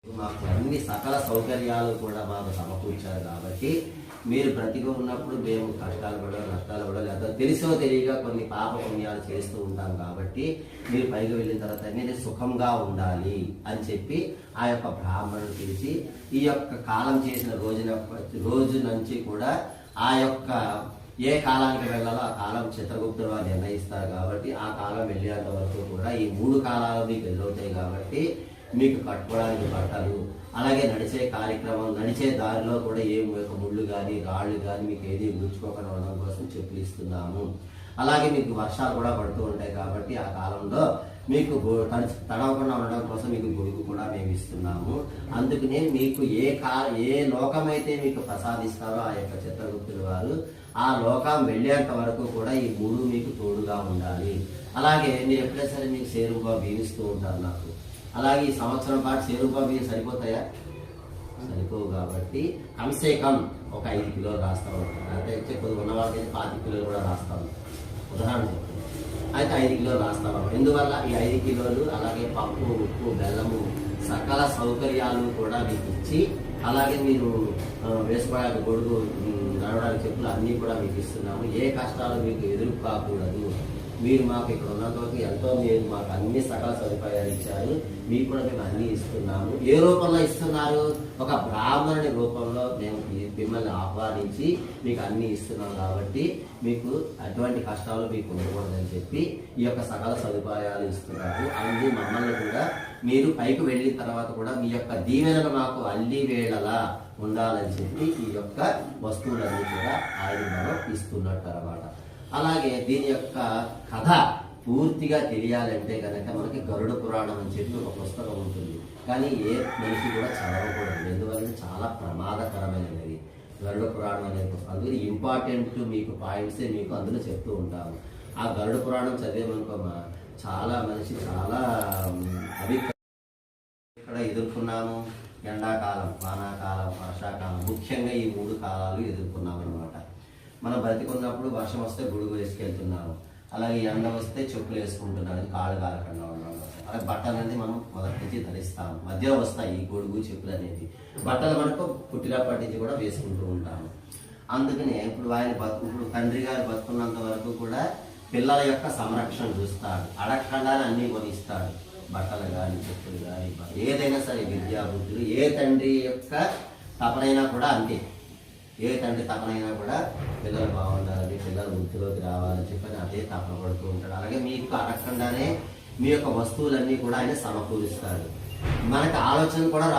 మాకు అన్ని సకల సౌకర్యాలు కూడా మాకు సమకూర్చారు కాబట్టి మీరు బ్రతిగా ఉన్నప్పుడు మేము కష్టాలు కూడా నష్టాలు కూడా లేదా తెలిసో తెలియక కొన్ని పాప పుణ్యాలు చేస్తూ ఉంటాం కాబట్టి మీరు పైకి వెళ్ళిన తర్వాత మీరు సుఖంగా ఉండాలి అని చెప్పి ఆ యొక్క బ్రాహ్మణుడు పిలిచి ఈ యొక్క కాలం చేసిన రోజు నుంచి కూడా ఆ యొక్క ఏ కాలానికి వెళ్ళాలో ఆ కాలం చిత్రగుప్తుడు వారు నిర్ణయిస్తారు కాబట్టి ఆ కాలం వెళ్ళేంత వరకు కూడా ఈ 3 కాలాలు మీకు ఎదురవుతాయి కాబట్టి మీకు కట్టుకోవడానికి బట్టలు, అలాగే నడిచే కార్యక్రమం, నడిచే దారిలో కూడా ఏ ముళ్ళు కానీ రాళ్ళు కానీ మీకు ఏది గుచ్చుకోకుండా ఉండడం కోసం చెప్పులు ఇస్తున్నాము. అలాగే మీకు వర్షాలు కూడా పడుతూ ఉంటాయి కాబట్టి ఆ కాలంలో మీకు తడవకుండా ఉండడం కోసం మీకు గొడుగు కూడా మేము ఇస్తున్నాము. అందుకనే మీకు ఏ లోకమైతే మీకు ప్రసాదిస్తారో ఆ యొక్క చిత్రగుప్తుడు వారు ఆ లోకం వెళ్ళేంత వరకు కూడా ఈ 3 మీకు తోడుగా ఉండాలి. అలాగే మీరు ఎప్పుడైనా సరే మీకు సేరుగా బీవిస్తూ ఉంటారు నాకు. అలాగే ఈ సంవత్సరం పాటు సేరుగా బియ్యం సరిపోతాయా? సరిపోవు కాబట్టి కమ్సే కమ్ ఒక 5 కిలోలు రాస్తా ఉంటాం. అయితే కొద్దిగా ఉన్న వాళ్ళకి 5 కిలోలు కూడా రాస్తాము. ఉదాహరణ చెప్తాను. అయితే 5 కిలోలు రాస్తాము. ఎందువల్ల ఈ 5 కిలోలు అలాగే పప్పు, ఉప్పు, బెల్లము సకల సౌకర్యాలు కూడా మీకు ఇచ్చి, అలాగే మీరు వేసుకోవడానికి గొడుగు, నడవడానికి చెప్పులు అన్నీ కూడా మీకు ఇస్తున్నాము. ఏ కష్టాలు మీకు ఎదురు కాకూడదు. మీరు మాకు ఇక్కడ ఉన్నంతవరకు ఎంతో మీరు మాకు అన్ని సకల సదుపాయాలు ఇచ్చారు. మీకు కూడా మేము అన్ని ఇస్తున్నాము. ఏ రూపంలో ఇస్తున్నారు? ఒక బ్రాహ్మణుని రూపంలో మేము మిమ్మల్ని ఆహ్వానించి మీకు అన్ని ఇస్తున్నాం కాబట్టి మీకు అటువంటి కష్టాలు మీకు ఉండకూడదని చెప్పి ఈ యొక్క సకల సదుపాయాలు ఇస్తున్నారు. అన్ని మమ్మల్ని కూడా మీరు పైకి వెళ్ళిన తర్వాత కూడా మీ యొక్క దీవెనలు మాకు అల్లి వేళలా ఉండాలని చెప్పి ఈ యొక్క వస్తువులన్నీ కూడా ఆయన మనం ఇస్తున్నట్టు అన్నమాట. అలాగే దీని యొక్క కథ పూర్తిగా తెలియాలంటే కనుక మనకి గరుడ పురాణం అని చెప్పి ఒక పుస్తకం ఉంటుంది. కానీ ఏ మనిషి కూడా చదవకూడదు. ఎందువల్ల చాలా ప్రమాదకరమైనది గరుడ పురాణం అనే పుస్తకం. అందులో ఇంపార్టెంట్ మీకు పాయింట్సే మీకు అందులో చెప్తూ ఉంటాము. ఆ గరుడ పురాణం చదివేమనుకో చాలా మనిషి చాలా ఇక్కడ ఎదుర్కొన్నాము. ఎండాకాలం, వానాకాలం, వర్షాకాలం, ముఖ్యంగా ఈ 3 కాలాలు ఎదుర్కొన్నాము అనమాట. మనం బ్రతికున్నప్పుడు వర్షం వస్తే గొడుగు వేసుకెళ్తున్నాము. అలాగే ఎండ వస్తే చెప్పులు వేసుకుంటున్నాము, కాళ్ళు కాలకుండా ఉన్నాము. అలాగే బట్టలు అనేది మనం మొదటి నుంచి ధరిస్తాము. మధ్యలో వస్తాయి ఈ గొడుగు, చెప్పులు అనేది. బట్టలు మనకు పుట్టినప్పటి నుంచి కూడా వేసుకుంటూ ఉంటాము. అందుకనే ఇప్పుడు ఇప్పుడు తండ్రి గారు బతుకున్నంత వరకు కూడా పిల్లల యొక్క సంరక్షణ చూస్తాడు. అడగకుండానే అన్నీ కొనిస్తాడు. బట్టలు కానీ, చెప్పులు కానీ, ఏదైనా సరే విద్యా బుద్ధులు. ఏ తండ్రి యొక్క తపనైనా కూడా అంతే. ఏ తండ్రి తపనైనా కూడా పిల్లలు బాగుండాలని, పిల్లలు వృద్ధిలోకి రావాలని చెప్పని అదే తపన పడుతూ ఉంటాడు. అలాగే మీకు అడగకుండానే మీ యొక్క వస్తువులన్నీ కూడా ఆయన సమకూరుస్తాడు. మనకు ఆలోచన కూడా